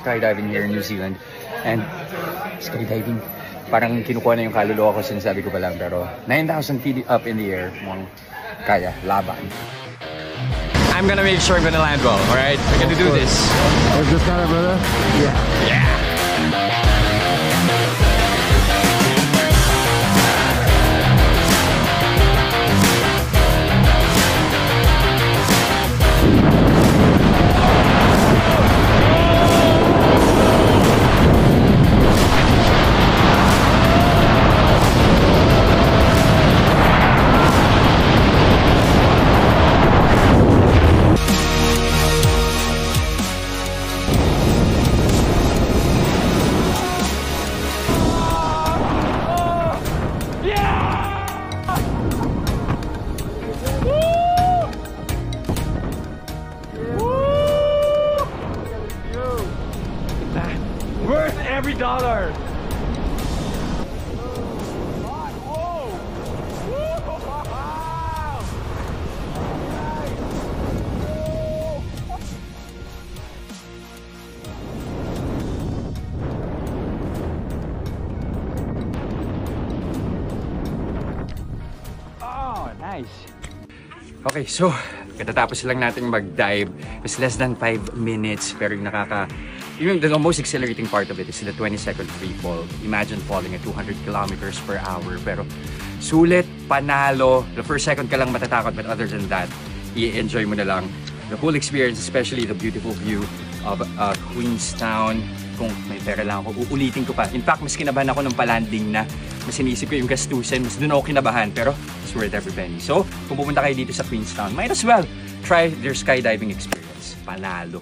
skydiving here in New Zealand. And skydiving, parang kinukuha na yung kaluluwa ko, sinasabi ko pa lang. Pero 9,000 feet up in the air, mukhang kaya, laban. I'm gonna make sure I'm gonna land well, alright? We're gonna do this. Is this kind of brother? Yeah. Yeah. Worth every dollar. Oh, nice. Okay, so katatapos lang natin mag-dive. It's less than 5 minutes, pero yung the most exhilarating part of it is the 20-second free fall. Imagine falling at 200 kilometers per hour. Pero sulit, panalo. The first second ka lang matatakot, but other than that, i-enjoy mo na lang the whole experience, especially the beautiful view of Queenstown. Kung may pera lang ako, uulitin ko pa. In fact, mas kinabahan ako ng palanding na mas inisip ko yung gastusin, mas doon ako kinabahan, pero it's worth every penny. So, kung pupunta kayo dito sa Queenstown, might as well try their skydiving experience. Panalo.